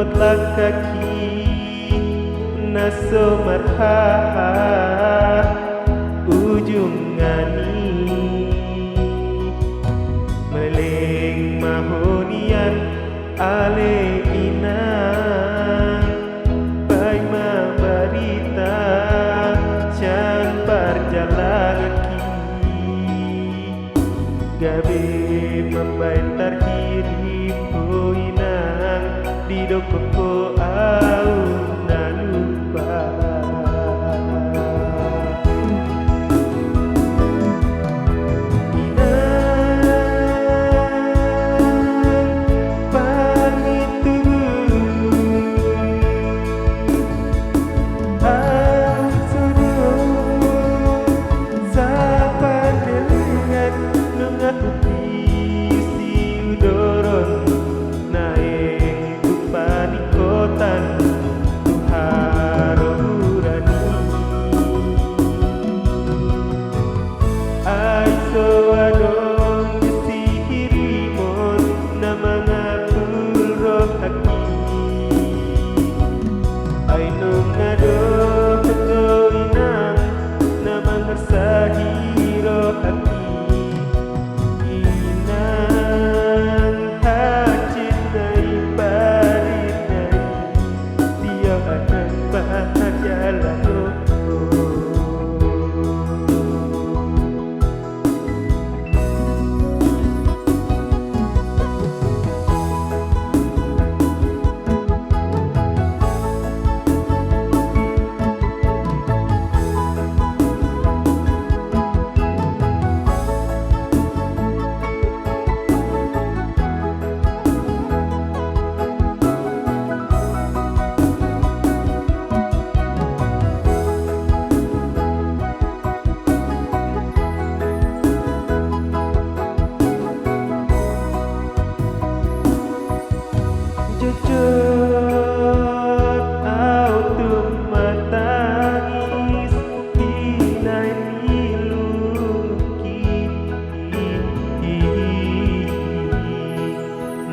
Maringotlak kaki naso marha ujung ngani meleng mahonian ale inang pai mabarita can perjalanan gabe membantar hidup inang di dokoko au na lupa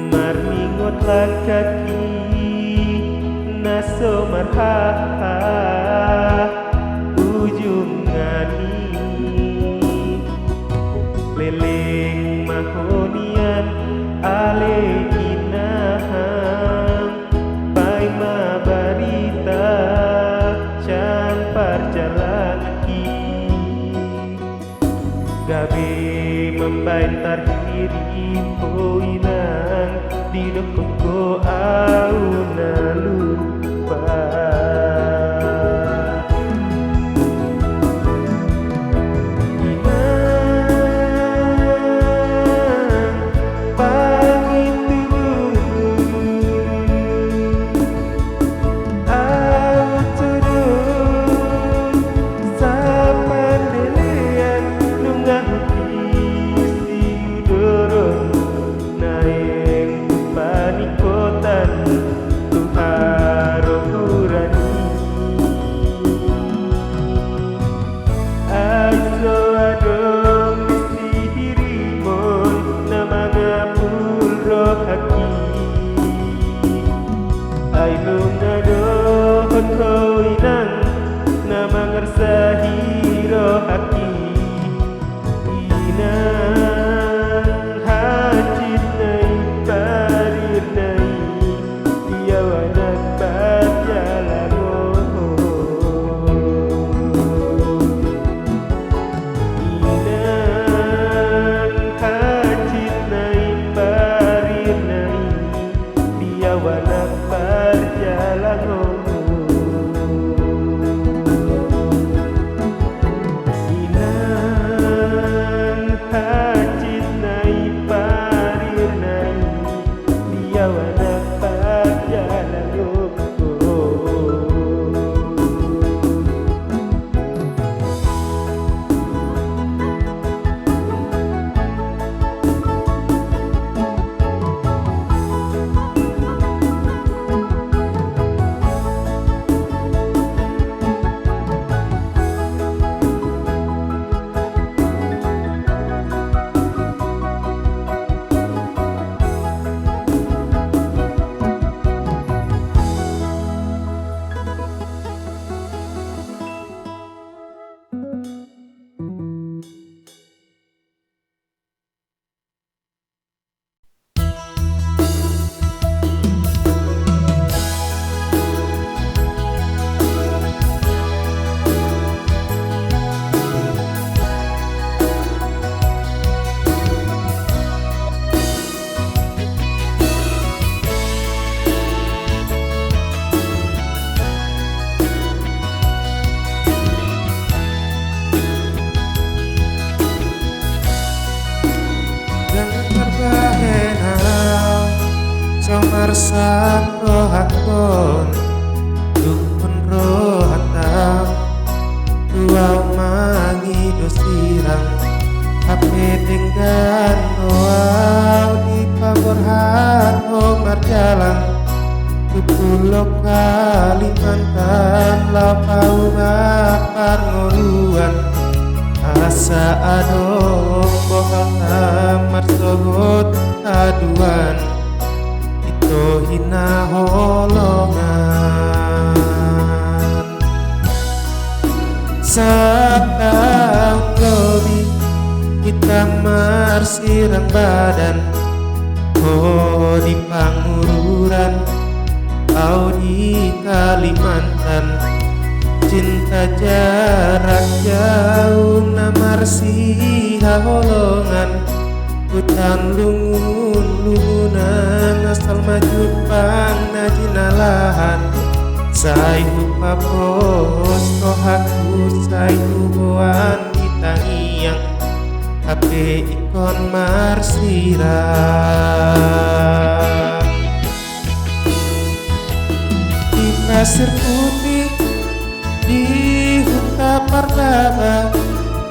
Maringotlak kaki naso marha ujung ngani leleng mahonian ale inahang pai mabarita can perjalanan gabe membantar hidup inang di dokoko au na lupa Panik marsak rohakon dukun rohatam dua mangi dosirang hape dengan doa di paborhan homar jalan Pulau Kalimantan lapau ngapar ngoruan asa adong bohang amar sogot aduan itu hina holongan setahun lebih kita marsirang badan oh di pangururan au di Kalimantan cinta jarak jauh namarsi holongan hutan lungun-lungunan asal maju pang najinalahan sai hupapos rohaku sai huboan ditangiang hape ikon marsirang di pasir putih di huta pardaba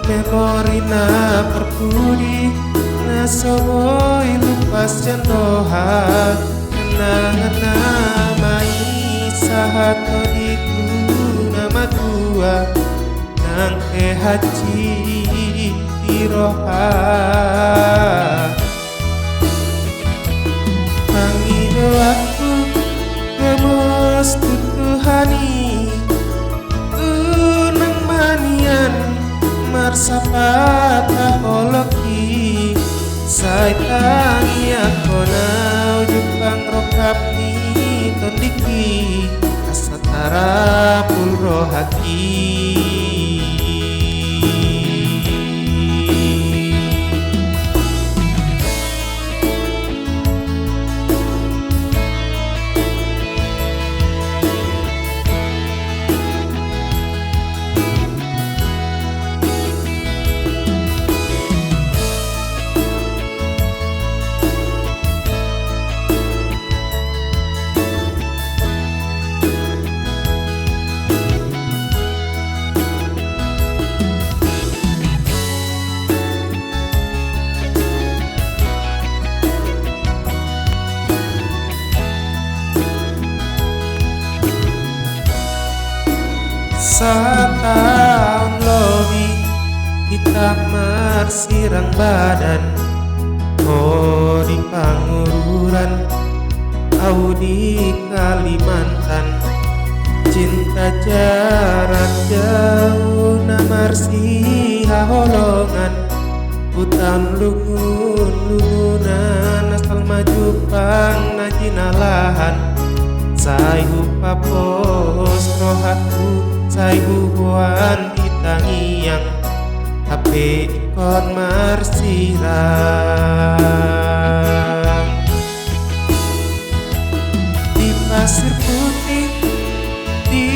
memorina perpudi nasogoi lupas jandoha kenangan namai sahato diku nama tua nang ke haji tiroha pangido aku gemos tutuhani unang manian marsapata holoki sai tangi ako nau jupang rokap ni tondiki asatara pulro haki setahun lebih kita marsirang badan oh di pangururan au di Kalimantan cinta jarak jauh namarsi holongan hutan lungun-lungunan asal maju pang najinalahan sai hupapos rohaku sai hubuan ditangiang hape ikon marsirang di pasir putih di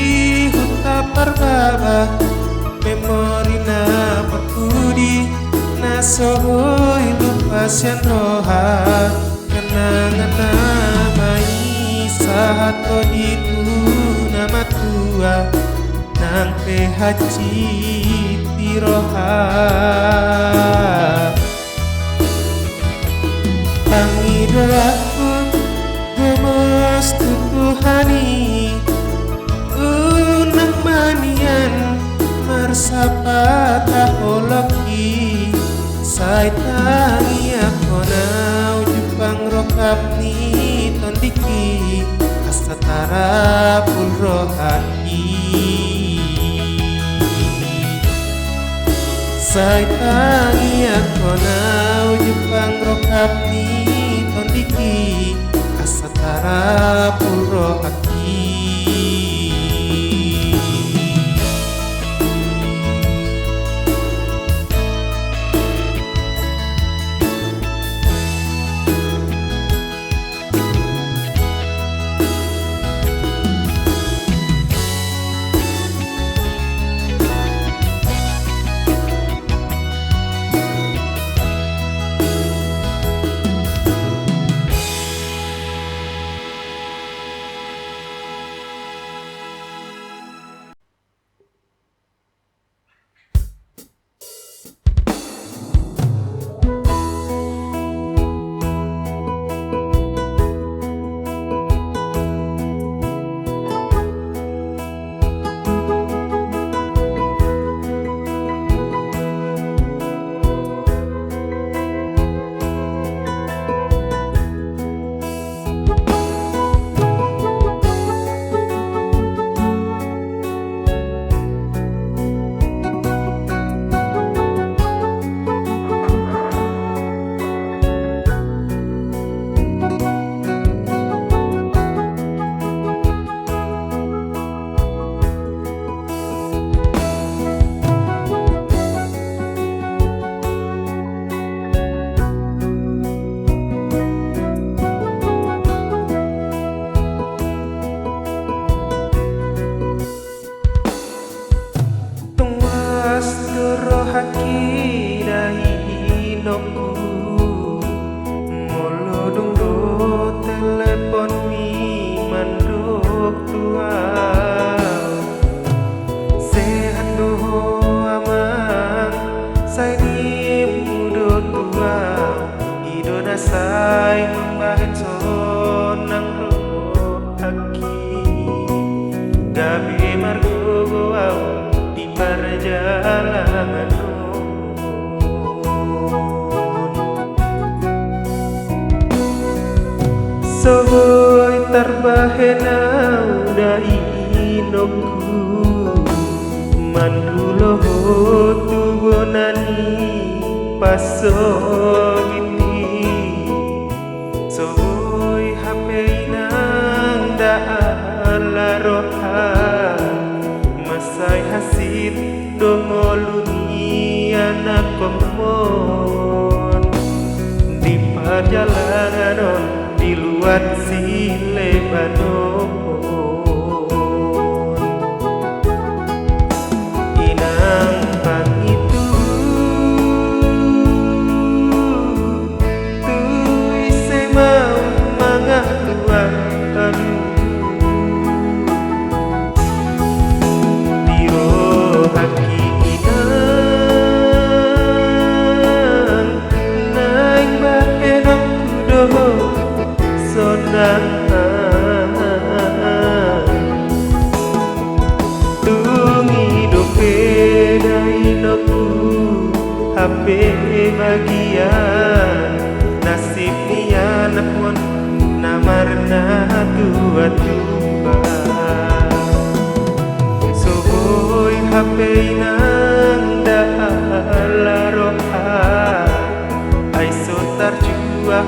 huta pardaba memorina perpudi nasogoi lupas yang roha kenangan namai sahato ditu nama tua nang ke haji tiroha pangido aku gemos tutuhani unang manian marsapata holoki sai tangi ako nau jupang rokap ni tondiki asatara pulro haki sai tangi ako nau jupang rokap ni tondiki asatara pulro haki Soy tarbahenau dainoku mandulo tubonani pasogiti soy hapeinang daalaroha masay hasit dongoluni anak komon di perjalanan di luar si Lebanon inang pang itu tu ise mau mangaluan diro haki inang naing bahenok kudoh sonang tungi dope dainoku hape bagian nasib ni anak mon namarna tua tua soboy hape nang daalaroha ay sotar jua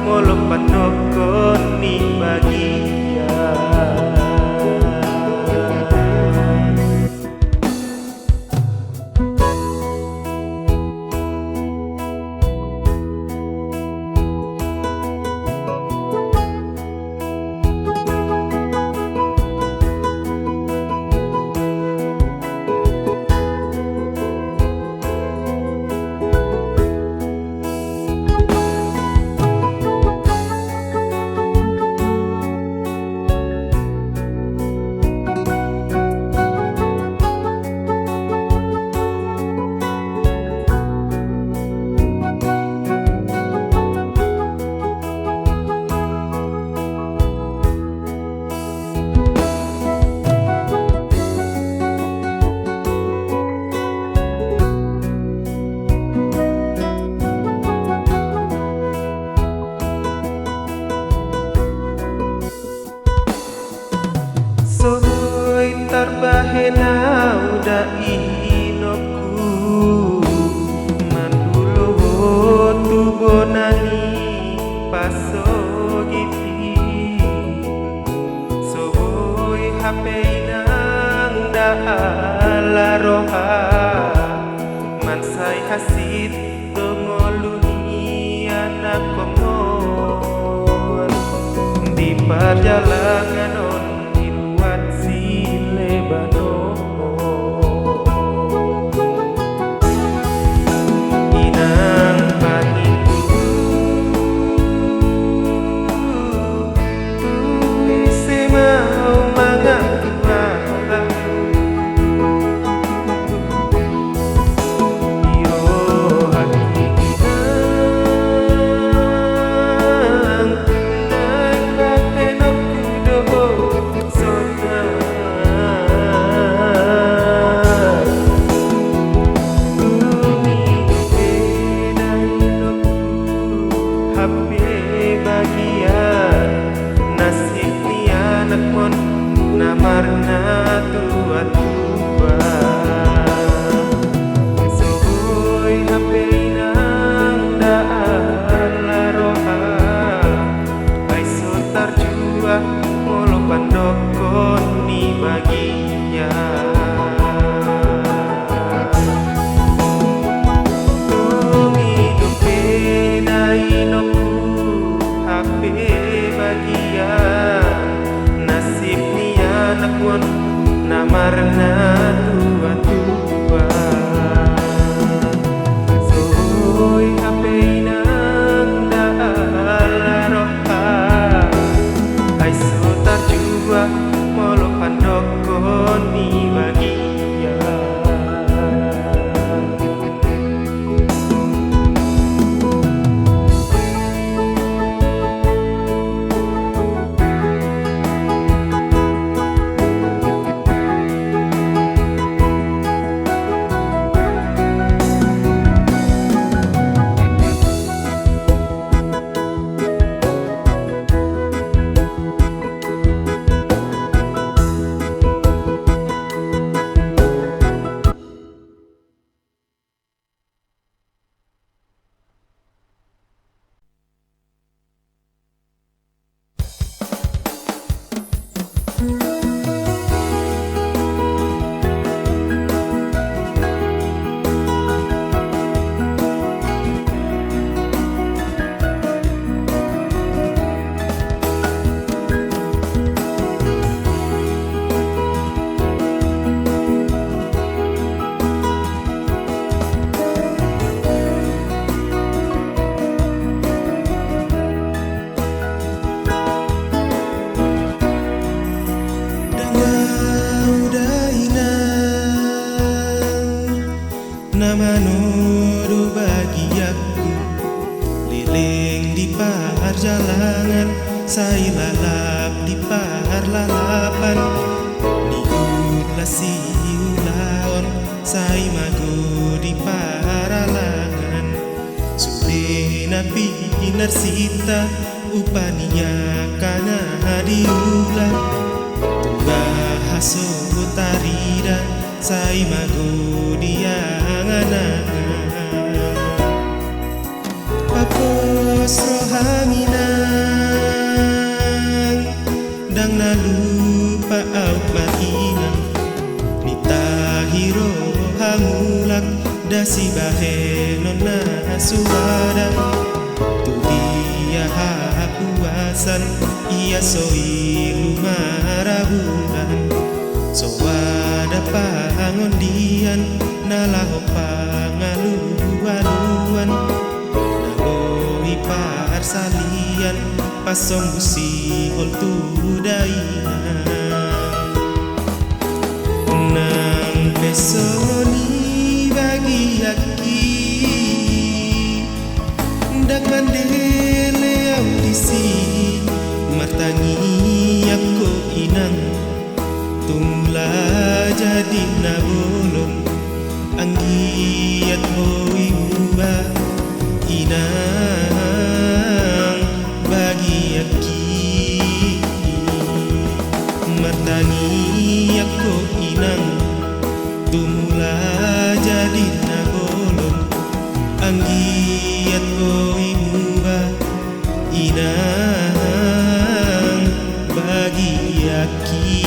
ngolo panokon ni bagian soy tarbahenau dainoku mandulo tubonani pasogiti soy hapeinang daalaroha mansay hasit dongoluni anak komon di perjalanan inang pangitu tu ise mau mangaluan iro hati inang naik bahenok kudoh sonang nasib ni anak mon namarna tua tua soy hapeinang daalaroha ay sotar jua ngolo pandokon ni bagian tungi dope dainoku hape bagian nasib ni anak mon namarna tua tua soy hapeinang daalaroha ay sotar jua molo pandokon ni bagian pangan sai lalap di parlalapan ni ulah si ulaon sai mago di paralangan sude nabi narsita upania kana diulah tunggah haso tarida sai mago dia nganangan papos rohaminang dang nalupa au matinang nitahiro hamulak dasi bahenon na suada tu dia hapuasan ia soi lumarahulan so wada pangondian nalaho pangaluan-luan nagoi parsalian pasong busi hol tudainan nang besoni bagi aki ndak mandele audisi martangi aku inang tumla jadi nabolong anggiat boi uba inang bagi aki martani aku inang tumla jadi nabolong anggiat boi uba inang bagi aki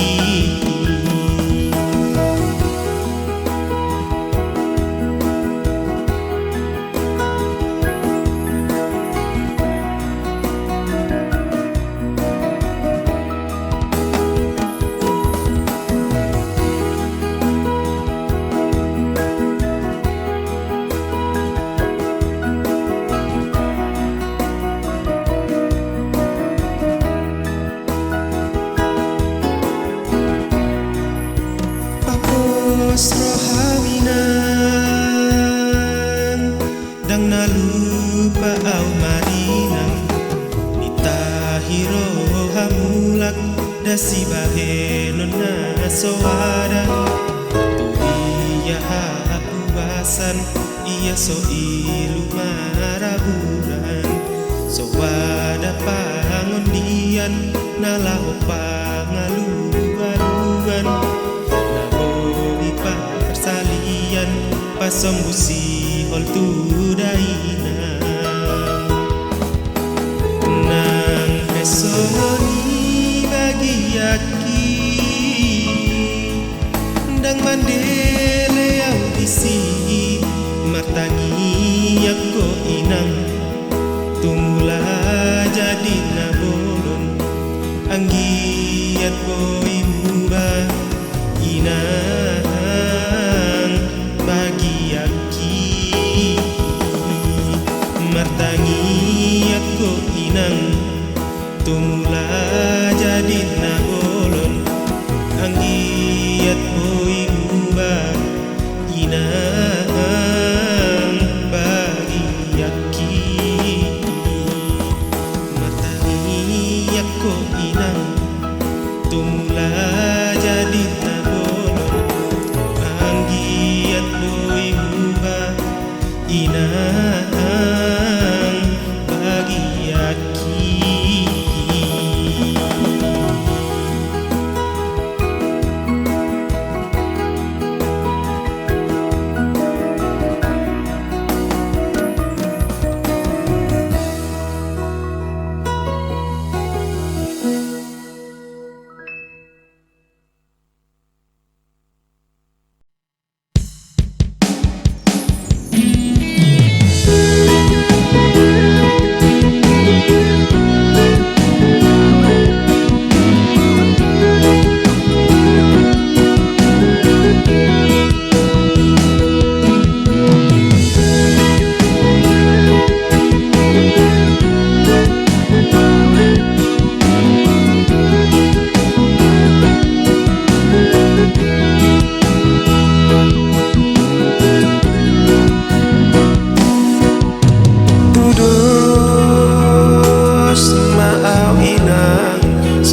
rohawinan dang nalupa au marinang nitahiro hamulak dasi bahenon na soada tu dia hapuasan ia so ilu maraburan so wada pangondian nalaho pangaluan-luan salian pasong busi hol tudainan nang besoni bagi aki ndang mandele audisi martangi aku inang tumula jadi nabolon anggiat boi muba inang bagi aki martangi aku inang tumula jadi nabolon anggiat boi uba inang bagi aki martangi aku inang tumula jadi nabolon anggiat boi uba inang bagi aki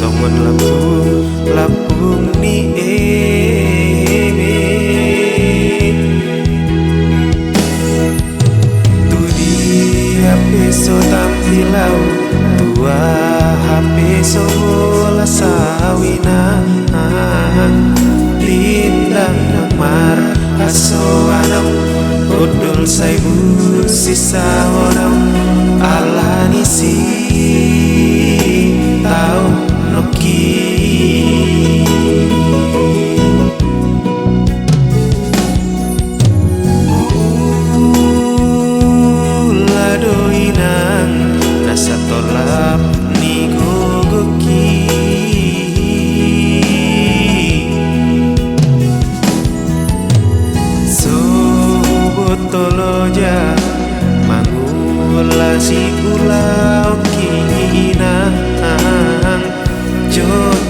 songon lapung ni eme tudi HP so tampilau tua HP so bola sawina lindang mar aso anam odol saibu sisa orang alani si tau noki lado inang nasa tolap ni gogoki so botoloja mangula si pulau kinang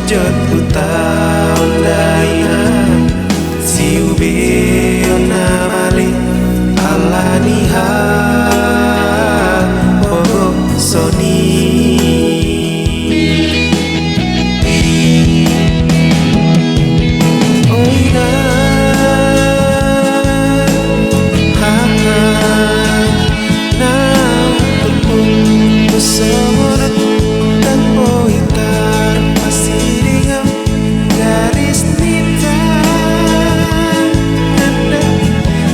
jot utau daihan si ubeona mali alaniha oh soni oina na terpung seorang dan poitar pasti dengan garis nita nanda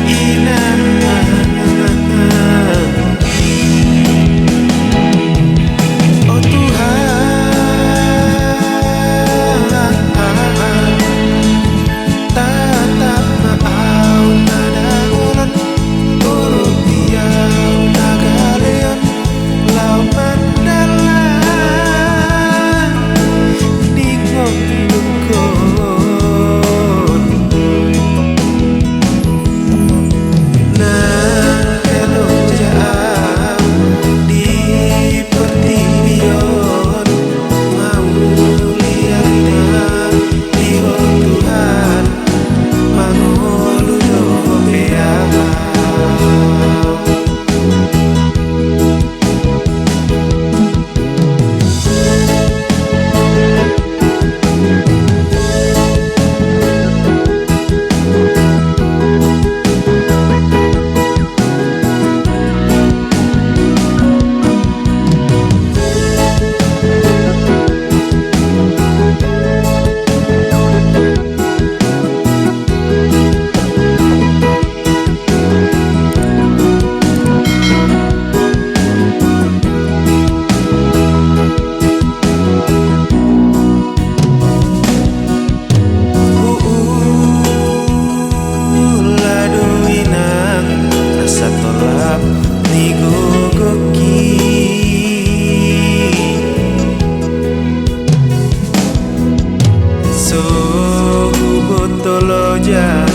inang oh Tuhan tatap maau nada ulan urut tiau nagaleon lau mandalan ningong lukon na elo jauh di pertibion mau lihatnya di Tuhan mangolu dobeau lado inang nasa tolap ni gogoki so botoloja